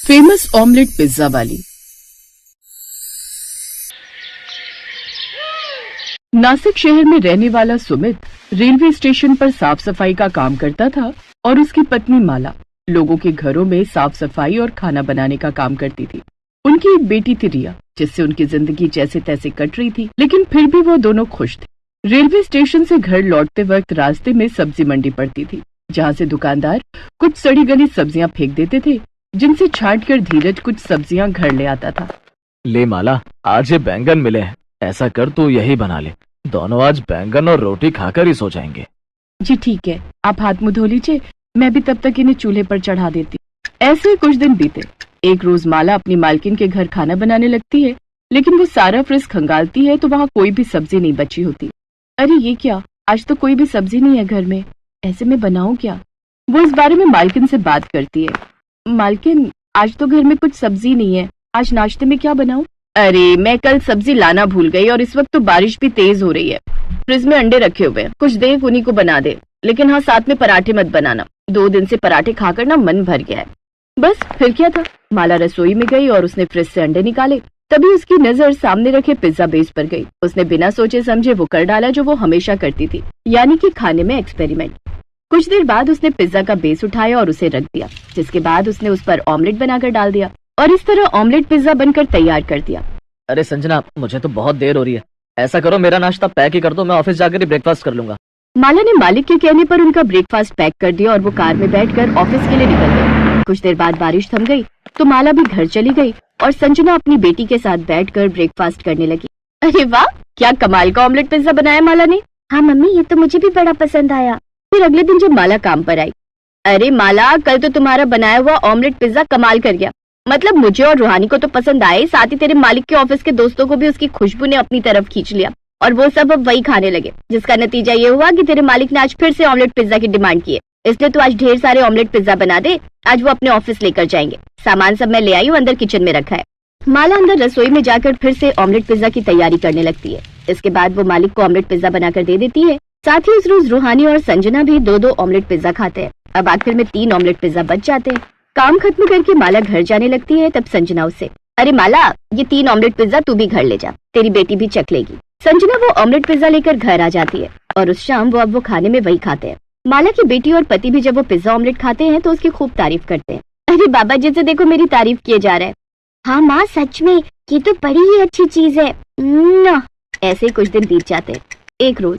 Famous omelette pizza वाली। नासिक शहर में रहने वाला सुमित रेलवे स्टेशन पर साफ सफाई का काम करता था और उसकी पत्नी माला लोगों के घरों में साफ सफाई और खाना बनाने का काम करती थी। उनकी एक बेटी थी रिया, जिससे उनकी जिंदगी जैसे तैसे कट रही थी, लेकिन फिर भी वो दोनों खुश थे। रेलवे स्टेशन से घर लौटते वक्त रास्ते में सब्जी मंडी पड़ती थी, जहाँ से दुकानदार कुछ सड़ी गली सब्जियां फेंक देते थे, जिनसे छांट कर धीरज कुछ सब्जियां घर ले आता था। ले माला, आज ये बैंगन मिले हैं, ऐसा कर तू यही बना ले। दोनों आज बैंगन और रोटी खाकर ही सो जाएंगे। जी ठीक है, आप हाथ मुंह धो लीजिए, मैं भी तब तक इन्हें चूल्हे पर चढ़ा देती। ऐसे ही कुछ दिन बीते। एक रोज माला अपनी मालकिन के घर खाना बनाने लगती है, लेकिन वो सारा फ्रिज खंगालती है तो वहाँ कोई भी सब्जी नहीं बची होती। अरे ये क्या, आज तो कोई भी सब्जी नहीं है घर में, ऐसे में बनाऊं क्या? वो इस बारे में मालकिन से बात करती है। मालकिन, आज तो घर में कुछ सब्जी नहीं है, आज नाश्ते में क्या बनाऊं? अरे मैं कल सब्जी लाना भूल गई और इस वक्त तो बारिश भी तेज हो रही है। फ्रिज में अंडे रखे हुए हैं, कुछ देख उन्हीं को बना दे, लेकिन हाँ साथ में पराठे मत बनाना, 2 दिन से पराठे खाकर ना मन भर गया है। बस फिर क्या था, माला रसोई में गई और उसने फ्रिज से अंडे निकाले। तभी उसकी नजर सामने रखे पिज्जा बेस पर गई। उसने बिना सोचे समझे वो कर डाला जो वो हमेशा करती थी, यानी कि खाने में एक्सपेरिमेंट। कुछ देर बाद उसने पिज्जा का बेस उठाया और उसे रख दिया, जिसके बाद उसने उस पर ऑमलेट बनाकर डाल दिया और इस तरह ऑमलेट पिज्जा बनकर तैयार कर दिया। अरे संजना, मुझे तो बहुत देर हो रही है, ऐसा करो मेरा नाश्ता पैक ही कर दो, मैं ऑफिस जाकर ही ब्रेकफास्ट कर लूंगा। माला ने मालिक के कहने पर उनका ब्रेकफास्ट पैक कर दिया और वो कार में बैठकर ऑफिस के लिए निकल गई। कुछ देर बाद बारिश थम गई तो माला भी घर चली गई और संजना अपनी बेटी के साथ बैठकर ब्रेकफास्ट करने लगी। अरे वाह, क्या कमाल का ऑमलेट पिज्जा बनाया माला ने। हाँ मम्मी, ये तो मुझे भी बड़ा पसंद आया। फिर अगले दिन जब माला काम पर आई, अरे माला, कल तो तुम्हारा बनाया हुआ ऑमलेट पिज्जा कमाल कर गया। मतलब मुझे और रूहानी को तो पसंद आए, साथ ही तेरे मालिक के ऑफिस के दोस्तों को भी उसकी खुशबू ने अपनी तरफ खींच लिया और वो सब अब वही खाने लगे, जिसका नतीजा ये हुआ कि तेरे मालिक ने आज फिर से ऑमलेट पिज्जा की डिमांड की है। इसलिए तो आज ढेर सारे ऑमलेट पिज्जा बना दे, आज वो अपने ऑफिस लेकर जाएंगे। सामान सब मैं ले आई हूँ, अंदर किचन में रखा है। माला अंदर रसोई में जाकर फिर से ऑमलेट पिज्जा की तैयारी करने लगती है। इसके बाद वो मालिक को ऑमलेट पिज्जा बनाकर दे देती है। साथ ही उस रोज रूहानी और संजना भी 2-2 ऑमलेट पिज्जा खाते हैं। अब आखिर में 3 ऑमलेट पिज्जा बच जाते हैं। काम खत्म करके माला घर जाने लगती है, तब संजना उससे, अरे माला, ये 3 ऑमलेट पिज्जा तू भी घर ले जा, तेरी बेटी भी चख लेगी। संजना वो ऑमलेट पिज्जा लेकर घर आ जाती है और उस शाम वो खाने में वही खाते हैं। माला की बेटी और पति भी जब वो पिज्जा ऑमलेट खाते हैं तो उसकी खूब तारीफ करते हैं। अरे बाबा जी से देखो मेरी तारीफ किए जा रहा है। हाँ माँ, सच में ये तो बड़ी ही अच्छी चीज है। ऐसे कुछ दिन बीत जाते हैं। एक रोज,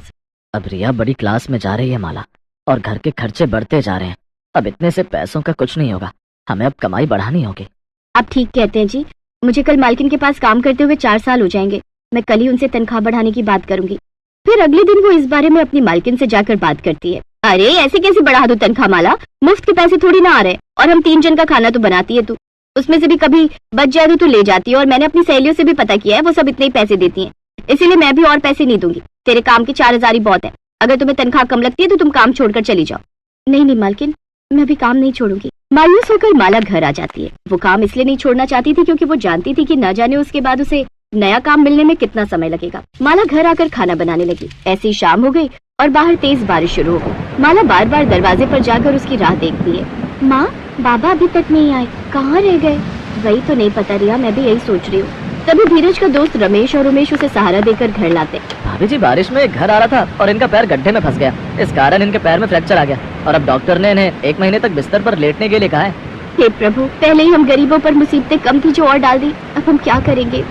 अब रिया बड़ी क्लास में जा रही है माला, और घर के खर्चे बढ़ते जा रहे हैं। अब इतने से पैसों का कुछ नहीं होगा, हमें अब कमाई बढ़ानी होगी। आप ठीक कहते हैं जी, मुझे कल मालकिन के पास काम करते हुए 4 साल हो जाएंगे। मैं कल ही उनसे तनख्वाह बढ़ाने की बात करूंगी। फिर अगले दिन वो इस बारे में अपनी मालकिन से जाकर बात करती है। अरे ऐसे कैसे बढ़ा दूं तनख्वाह माला, मुफ्त के पैसे थोड़ी ना आ रहे, और हम 3 जन का खाना तो बनाती है तू, उसमें से भी कभी बच जाए तो तू ले जाती है। और मैंने अपनी सहेलियों से भी पता किया है, वो सब इतने ही पैसे देती हैं, इसीलिए मैं भी और पैसे नहीं दूंगी। तेरे काम के 4000 ही बहुत है, अगर तुम्हें तनख्वाह कम लगती है तो तुम काम छोड़कर चली जाओ। नहीं नहीं मालकिन, मैं भी काम नहीं छोड़ूंगी। मायूस होकर माला घर आ जाती है। वो काम इसलिए नहीं छोड़ना चाहती थी क्योंकि वो जानती थी कि न जाने उसके बाद उसे नया काम मिलने में कितना समय लगेगा। माला घर आकर खाना बनाने लगी। ऐसी शाम हो गई और बाहर तेज बारिश शुरू हो गई। माला बार बार दरवाजे पर जाकर उसकी राह देखती है। माँ, बाबा अभी तक नहीं आए, कहाँ रह गए? वही तो नहीं पता रिया, मैं भी यही सोच रही हूँ। तभी धीरज का दोस्त रमेश और उमेश उसे सहारा देकर घर लाते। भाभी जी, बारिश में घर आ रहा था और इनका पैर गड्ढे में फंस गया, इस कारण इनके पैर में फ्रैक्चर आ गया और अब डॉक्टर ने इन्हें 1 महीने तक बिस्तर पर लेटने के लिए कहा है। हे प्रभु, पहले ही हम गरीबों पर मुसीबतें कम थी जो और डाल दी, अब हम क्या करेंगे?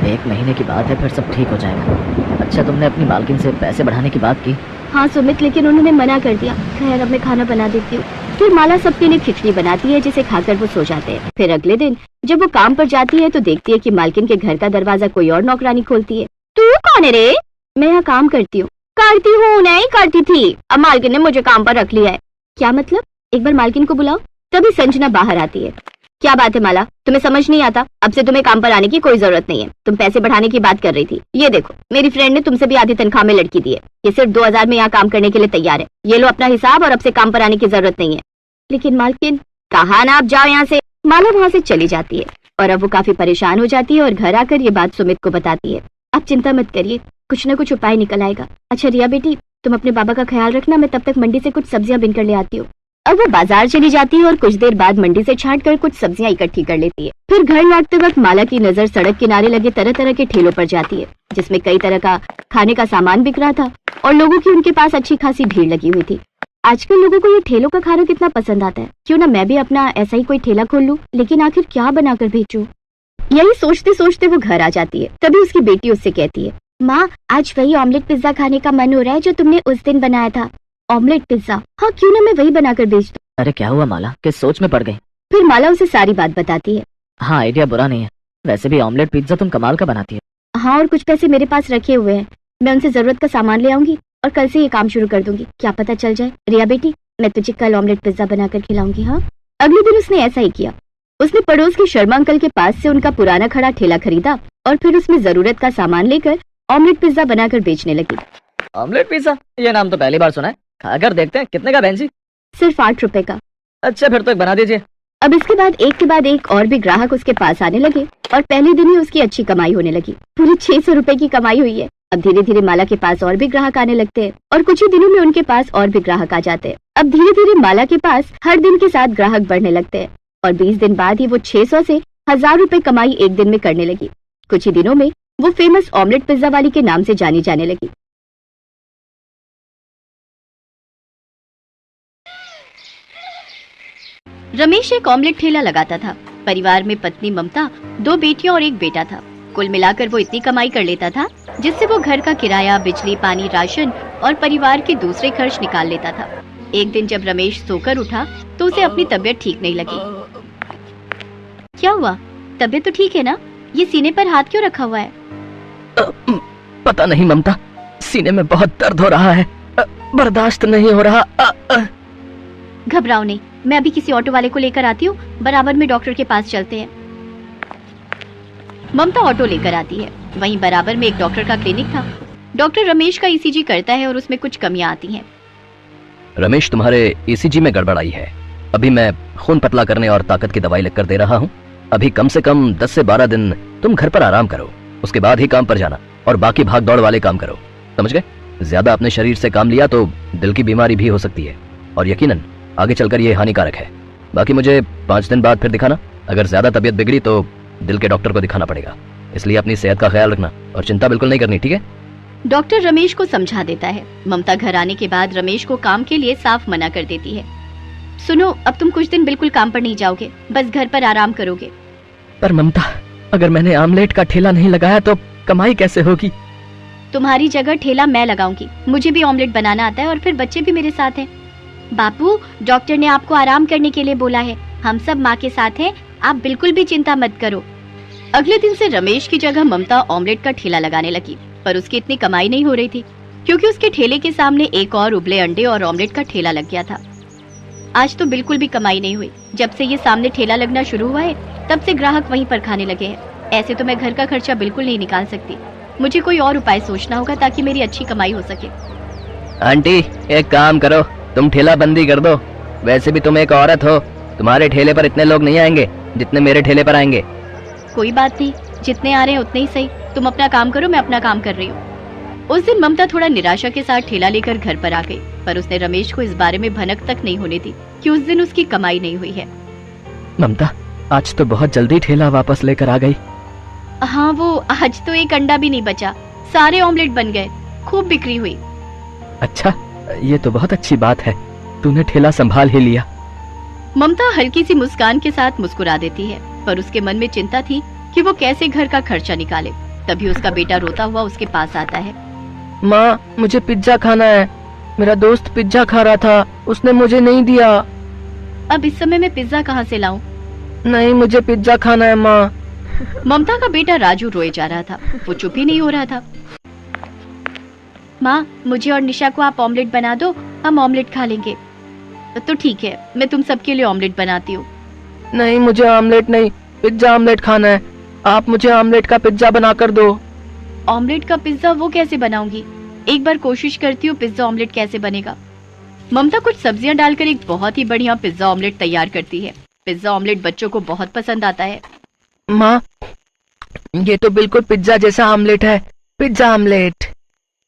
1 महीने की बात है, फिर सब ठीक हो जाएगा। अच्छा, तुमने अपनी मालकिन से पैसे बढ़ाने की बात की? हाँ सुमित, लेकिन उन्होंने मना कर दिया। खैर, अब मैं खाना बना देती हूँ। फिर माला सबके लिए खिचड़ी बनाती है, जिसे खाकर वो सो जाते हैं। फिर अगले दिन जब वो काम पर जाती है तो देखती है कि मालकिन के घर का दरवाजा कोई और नौकरानी खोलती है। तू कौन है रे? मैं यहाँ काम करती हूँ। करती हूँ नहीं, करती थी, अब मालकिन ने मुझे काम पर रख लिया है। क्या मतलब? एक बार मालकिन को बुलाओ। तभी संजना बाहर आती है। क्या बात है माला, तुम्हें समझ नहीं आता? अब से तुम्हें काम पर आने की कोई जरूरत नहीं है। तुम पैसे बढ़ाने की बात कर रही थी, ये देखो मेरी फ्रेंड ने तुमसे भी आधी तनख्वाह में लड़की दी है। ये सिर्फ 2000 में यहाँ काम करने के लिए तैयार है। ये लो अपना हिसाब, और अब से काम पर आने की जरूरत नहीं है। लेकिन मालकिन, कहा ना, आप जाओ यहाँ से। माला वहाँ से चली जाती है और अब वो काफी परेशान हो जाती है और घर आकर ये बात सुमित को बताती है। आप चिंता मत करिए, कुछ न कुछ उपाय निकल आएगा। अच्छा रिया बेटी, तुम अपने बाबा का ख्याल रखना, मैं तब तक मंडी से कुछ सब्जियां बिन कर ले आती हूँ। अब वो बाजार चली जाती है और कुछ देर बाद मंडी से छांट कर कुछ सब्जियां इकट्ठी कर लेती है। फिर घर लौटते वक्त माला की नजर सड़क किनारे लगे तरह तरह के ठेलों पर जाती है, जिसमें कई तरह का खाने का सामान बिक रहा था और लोगों की उनके पास अच्छी खासी भीड़ लगी हुई थी। आजकल लोगों को ये ठेलों का खाना कितना पसंद आता है, क्यों ना मैं भी अपना ऐसा ही कोई ठेला खोल लूं, लेकिन आखिर क्या बनाकर बेचूं। यही सोचते सोचते वो घर आ जाती है। तभी उसकी बेटी उससे कहती है, माँ आज वही ऑमलेट पिज्जा खाने का मन हो रहा है जो तुमने उस दिन बनाया था। Omelette pizza? हाँ, क्यों ना मैं वही बनाकर बेच दूं। अरे क्या हुआ माला, किस सोच में पड़ गई? फिर माला उसे सारी बात बताती है। हाँ, आइडिया बुरा नहीं है, वैसे भी ऑमलेट पिज्जा तुम कमाल का बनाती है। हाँ, और कुछ पैसे मेरे पास रखे हुए हैं, मैं उनसे जरूरत का सामान ले आऊंगी और कल से ये काम शुरू कर दूंगी, क्या पता चल जाए। रिया बेटी, मैं तुझे कल ऑमलेट पिज्जा बनाकर खिलाऊंगी। हाँ। अगले दिन उसने ऐसा ही किया। उसने पड़ोस के शर्मा अंकल के पास से उनका पुराना खड़ा ठेला खरीदा और फिर उसमें जरूरत का सामान लेकर ऑमलेट पिज्जा बनाकर बेचने लगी। ऑमलेट पिज्जा, ये नाम तो पहली बार सुना है, खाकर देखते हैं कितने का बहन जी? सिर्फ 8 रुपए का। अच्छा, फिर तो एक बना दीजिए। अब इसके बाद एक और भी ग्राहक उसके पास आने लगे और पहले दिन ही उसकी अच्छी कमाई होने लगी। पूरी 600 रुपए की कमाई हुई है। अब धीरे धीरे माला के पास और भी ग्राहक आने लगते हैं और कुछ ही दिनों में उनके पास और भी ग्राहक आ जाते हैं। अब धीरे धीरे माला के पास हर दिन के साथ ग्राहक बढ़ने लगते हैं और 20 दिन बाद ही वो 600 से 1000 रुपए कमाई एक दिन में करने लगी। कुछ ही दिनों में वो फेमस ऑमलेट पिज्जा वाली के नाम से जानी जाने लगी। रमेश एक ऑमलेट ठेला लगाता था। परिवार में पत्नी ममता, 2 बेटियां और एक बेटा था। कुल मिलाकर वो इतनी कमाई कर लेता था जिससे वो घर का किराया, बिजली, पानी, राशन और परिवार के दूसरे खर्च निकाल लेता था। एक दिन जब रमेश सोकर उठा तो उसे अपनी तबीयत ठीक नहीं लगी। क्या हुआ? तबीयत तो ठीक है ना? ये सीने पर हाथ क्यों रखा हुआ है? पता नहीं ममता, सीने में बहुत दर्द हो रहा है, बर्दाश्त नहीं हो रहा। घबराओ नहीं, मैं अभी किसी ऑटो वाले को लेकर आती हूँ, बराबर में डॉक्टर के पास चलते हैं। ममता ऑटो लेकर आती है। वहीं बराबर में एक डॉक्टर का क्लिनिक था। डॉक्टर रमेश का ईसीजी करता है और उसमें कुछ कमियां आती हैं। रमेश, तुम्हारे ईसीजी में गड़बड़ आई है। अभी मैं खून पतला करने और ताकत की दवाई लिखकर दे रहा हूँ। अभी कम से कम 10 से 12 दिन तुम घर पर आराम करो, उसके बाद ही काम पर जाना और बाकी भाग दौड़ वाले काम करो, समझ गए? ज्यादा अपने शरीर से काम लिया तो दिल की बीमारी भी हो सकती है और यकीनन आगे चलकर ये हानिकारक है। बाकी मुझे 5 दिन बाद फिर दिखाना। अगर ज्यादा तबीयत बिगड़ी तो दिल के डॉक्टर को दिखाना पड़ेगा, इसलिए अपनी सेहत का ख्याल रखना और चिंता बिल्कुल नहीं करनी, ठीक है? डॉक्टर रमेश को समझा देता है। ममता घर आने के बाद रमेश को काम के लिए साफ मना कर देती है। सुनो, अब तुम कुछ दिन बिल्कुल काम पर नहीं जाओगे, बस घर पर आराम करोगे। पर ममता, अगर मैंने आमलेट का ठेला नहीं लगाया तो कमाई कैसे होगी? तुम्हारी जगह ठेला मैं लगाऊंगी। मुझे भी ऑमलेट बनाना आता है और फिर बच्चे भी मेरे साथ हैं। बापू, डॉक्टर ने आपको आराम करने के लिए बोला है। हम सब माँ के साथ हैं, आप बिल्कुल भी चिंता मत करो। अगले दिन से रमेश की जगह ममता ऑमलेट का ठेला लगाने लगी, पर उसकी इतनी कमाई नहीं हो रही थी क्योंकि उसके ठेले के सामने एक और उबले अंडे और ऑमलेट का ठेला लग गया था। आज तो बिल्कुल भी कमाई नहीं हुई। जब से ये सामने ठेला लगना शुरू हुआ है तब से ग्राहक वहीं पर खाने लगे हैं। ऐसे तो मैं घर का खर्चा बिल्कुल नहीं निकाल सकती। मुझे कोई और उपाय सोचना होगा ताकि मेरी अच्छी कमाई हो सके। आंटी, एक काम करो, तुम ठेला बंदी कर दो। वैसे भी तुम एक औरत हो, तुम्हारे ठेले पर इतने लोग नहीं आएंगे जितने मेरे ठेले पर आएंगे। कोई बात नहीं, जितने आ रहे हैं उतने ही सही। तुम अपना काम करो, मैं अपना काम कर रही हूँ। उस दिन ममता थोड़ा निराशा के साथ ठेला लेकर घर पर आ गई, पर उसने रमेश को इस बारे में भनक तक नहीं होने दी कि उस दिन उसकी कमाई नहीं हुई है। ममता, आज तो बहुत जल्दी ठेला वापस लेकर आ गई। हाँ, वो आज तो एक अंडा भी नहीं बचा, सारे ऑमलेट बन गए, खूब बिक्री हुई। अच्छा, ये तो बहुत अच्छी बात है, तूने ठेला संभाल ही लिया। ममता हल्की सी मुस्कान के साथ मुस्कुरा देती है, पर उसके मन में चिंता थी कि वो कैसे घर का खर्चा निकाले। तभी उसका बेटा रोता हुआ उसके पास आता है। माँ, मुझे पिज्जा खाना है। मेरा दोस्त पिज्जा खा रहा था, उसने मुझे नहीं दिया। अब इस समय मैं पिज्जा कहाँ से लाऊं? नहीं, मुझे पिज्जा खाना है माँ। ममता का बेटा राजू रोए जा रहा था, वो चुप ही नहीं हो रहा था। माँ, मुझे और निशा को आप ऑमलेट बना दो, हम ऑमलेट खा लेंगे। तो ठीक है, मैं तुम सबके लिए ऑमलेट बनाती हूँ। नहीं, मुझे ऑमलेट नहीं, पिज्जा ऑमलेट खाना है। आप मुझे ऑमलेट का पिज्जा बना कर दो। ऑमलेट का पिज्जा वो कैसे बनाऊंगी? एक बार कोशिश करती हूँ, पिज्जा ऑमलेट कैसे बनेगा। ममता कुछ सब्जियां डालकर एक बहुत ही बढ़िया पिज्जा ऑमलेट तैयार करती है। पिज्जा ऑमलेट बच्चों को बहुत पसंद आता है। माँ, ये तो बिल्कुल पिज्जा जैसा ऑमलेट है, पिज्जा ऑमलेट।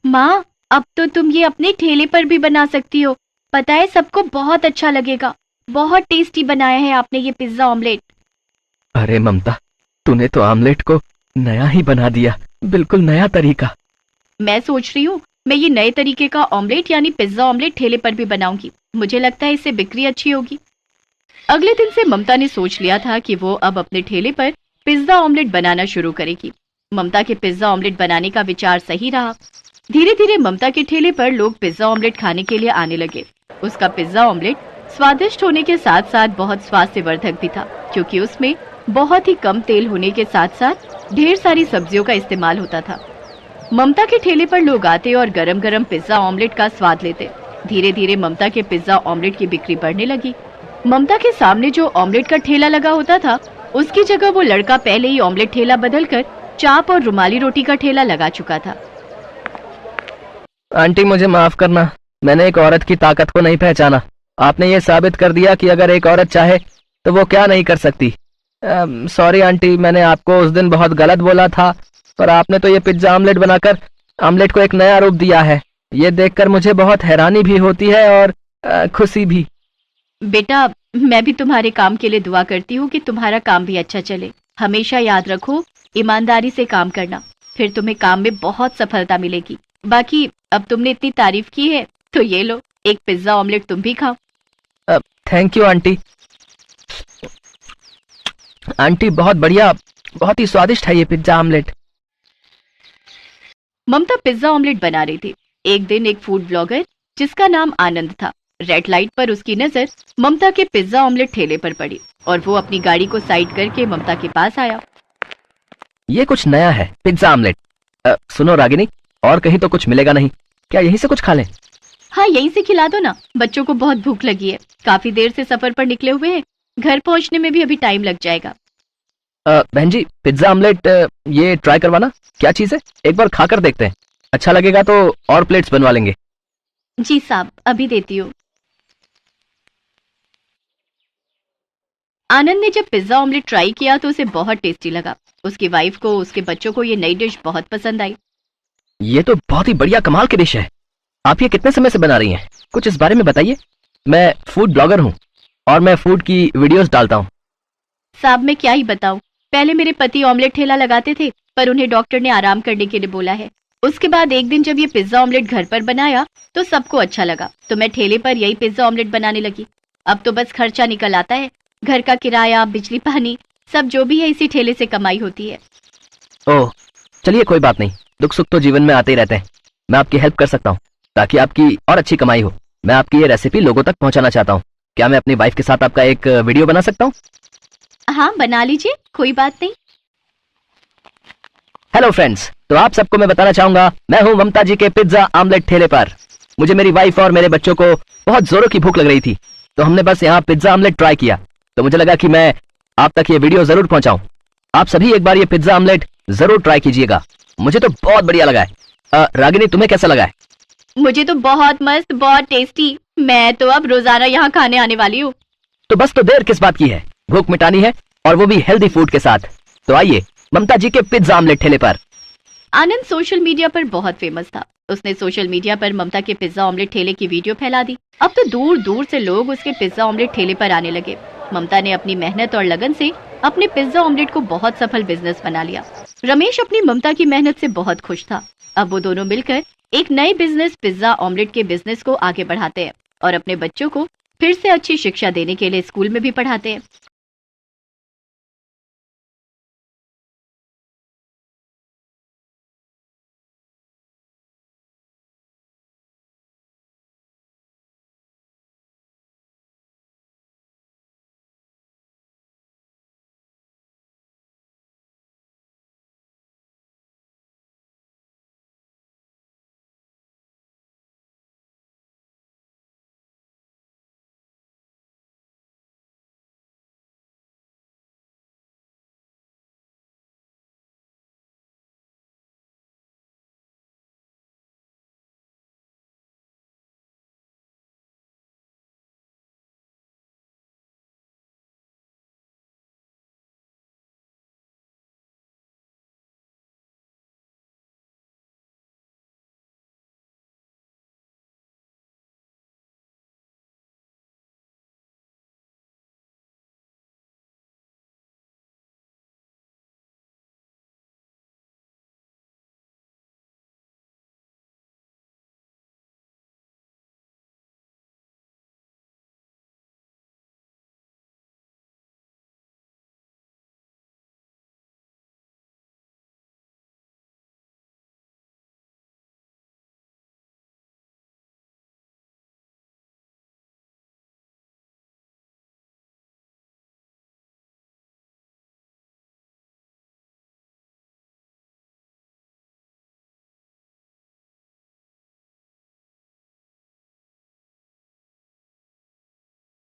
माँ, अब तो तुम ये अपने ठेले पर भी बना सकती हो। पता है सबको बहुत अच्छा लगेगा। बहुत टेस्टी बनाया है आपने ये पिज्जा ऑमलेट। अरे ममता, तूने तो आमलेट को नया ही बना दिया, बिल्कुल नया तरीका। मैं सोच रही हूँ मैं ये नए तरीके का ऑमलेट यानी पिज्जा ऑमलेट ठेले पर भी बनाऊंगी। मुझे लगता है इससे बिक्री अच्छी होगी। अगले दिन से ममता ने सोच लिया था कि वो अब अपने ठेले पर पिज्जा ऑमलेट बनाना शुरू करेगी। ममता के पिज्जा ऑमलेट बनाने का विचार सही रहा। धीरे धीरे ममता के ठेले पर लोग पिज्जा ऑमलेट खाने के लिए आने लगे। उसका पिज्जा ऑमलेट स्वादिष्ट होने के साथ साथ बहुत स्वास्थ्यवर्धक भी था, क्योंकि उसमें बहुत ही कम तेल होने के साथ साथ ढेर सारी सब्जियों का इस्तेमाल होता था। ममता के ठेले पर लोग आते और गरम गरम पिज्जा ऑमलेट का स्वाद लेते। धीरे धीरे ममता के पिज्जा ऑमलेट की बिक्री बढ़ने लगी। ममता के सामने जो ऑमलेट का ठेला लगा होता था, उसकी जगह वो लड़का पहले ही ऑमलेट ठेला बदलकर चाप और रुमाली रोटी का ठेला लगा चुका था। आंटी मुझे माफ करना, मैंने एक औरत की ताकत को नहीं पहचाना। आपने ये साबित कर दिया कि अगर एक औरत चाहे तो वो क्या नहीं कर सकती। सॉरी आंटी, मैंने आपको उस दिन बहुत गलत बोला था, पर आपने तो ये पिज्जा ऑमलेट बनाकर ऑमलेट को एक नया रूप दिया है। ये देखकर मुझे बहुत हैरानी भी होती है और खुशी भी। बेटा, मैं भी तुम्हारे काम के लिए दुआ करती हूँ कि तुम्हारा काम भी अच्छा चले। हमेशा याद रखो, ईमानदारी से काम करना, फिर तुम्हें काम में बहुत सफलता मिलेगी। बाकी अब तुमने इतनी तारीफ की है तो ये लो, एक पिज्जा ऑमलेट तुम भी खाओ। Thank you aunty. आंटी बहुत बढ़िया, बहुत ही स्वादिष्ट है ये पिज्जा ऑमलेट। ममता पिज्जा ऑमलेट बना रही थी। एक दिन एक फूड ब्लॉगर जिसका नाम आनंद था, रेड लाइट पर उसकी नजर ममता के पिज्जा ऑमलेट ठेले पर पड़ी और वो अपनी गाड़ी को साइड करके ममता के पास आया। ये कुछ नया है, पिज्जा ऑमलेट। सुनो रागिनी, और कहीं तो कुछ मिलेगा नहीं, क्या यहीं से कुछ खा लें? हाँ, यहीं से खिला दो ना, बच्चों को बहुत भूख लगी है। काफी देर से सफर पर निकले हुए हैं, घर पहुंचने में भी अभी टाइम लग जाएगा। बहन जी, पिज्जा ऑमलेट ये ट्राई करवाना, क्या चीज है? एक बार खाकर देखते हैं, अच्छा लगेगा तो और प्लेट्स बनवा लेंगे। जी साहब, अभी देती हूँ। आनंद ने जब पिज्जा ऑमलेट ट्राई किया तो उसे बहुत टेस्टी लगा। उसकी वाइफ को, उसके बच्चों को ये नई डिश बहुत पसंद आई। ये तो बहुत ही बढ़िया कमाल की डिश है। आप ये कितने समय से बना रही हैं? कुछ इस बारे में बताइए। मैं फूड ब्लॉगर हूँ और मैं फूड की वीडियोस डालता हूँ। साहब, मैं क्या ही बताऊं, पहले मेरे पति ऑमलेट ठेला लगाते थे, पर उन्हें डॉक्टर ने आराम करने के लिए बोला है। उसके बाद एक दिन जब ये पिज्जा ऑमलेट घर पर बनाया तो सबको अच्छा लगा, तो मैं ठेले पर यही पिज्जा ऑमलेट बनाने लगी। अब तो बस खर्चा निकल आता है, घर का किराया, बिजली पानी, सब जो भी है इसी ठेले से कमाई होती है। ओह, चलिए कोई बात नहीं, दुख सुख तो जीवन में आते ही रहते हैं। मैं आपकी हेल्प कर सकता हूँ ताकि आपकी और अच्छी कमाई हो। मैं आपकी ये रेसिपी लोगों तक पहुंचाना चाहता हूँ। क्या मैं अपनी वाइफ के साथ आपका एक वीडियो बना सकता हूँ? हाँ, बना लीजिए, कोई बात नहीं। हेलो फ्रेंड्स, तो आप सबको मैं बताना चाहूंगा, मैं हूँ ममता जी के पिज्जा ऑमलेट ठेले पर। मुझे मेरी वाइफ और मेरे बच्चों को बहुत जोरों की भूख लग रही थी, तो हमने बस यहाँ पिज्जा ऑमलेट ट्राई किया। तो मुझे लगा कि मैं आप तक ये वीडियो जरूर पहुंचाऊं। आप सभी एक बार ये पिज्जा ऑमलेट जरूर ट्राई कीजिएगा, मुझे तो बहुत बढ़िया लगा है। रागिनी, तुम्हें कैसा लगा है? मुझे तो बहुत मस्त, बहुत टेस्टी। मैं तो अब रोजाना यहाँ खाने आने वाली हूँ। तो बस तो देर किस बात की है, भूख मिटानी है और वो भी हेल्दी फूड के साथ। तो आइए ममता जी के पिज्जा ऑमलेट ठेले पर। आनंद सोशल मीडिया पर बहुत फेमस था। उसने सोशल मीडिया पर ममता के पिज्जा ऑमलेट ठेले की वीडियो फैला दी। अब तो दूर दूर से लोग उसके पिज्जा ऑमलेट ठेले पर आने लगे। ममता ने अपनी मेहनत और लगन से अपने पिज्जा ऑमलेट को बहुत सफल बिजनेस बना लिया। रमेश अपनी ममता की मेहनत से बहुत खुश था। अब वो दोनों मिलकर एक नए बिजनेस पिज्जा ऑमलेट के बिजनेस को आगे बढ़ाते हैं और अपने बच्चों को फिर से अच्छी शिक्षा देने के लिए स्कूल में भी पढ़ाते हैं।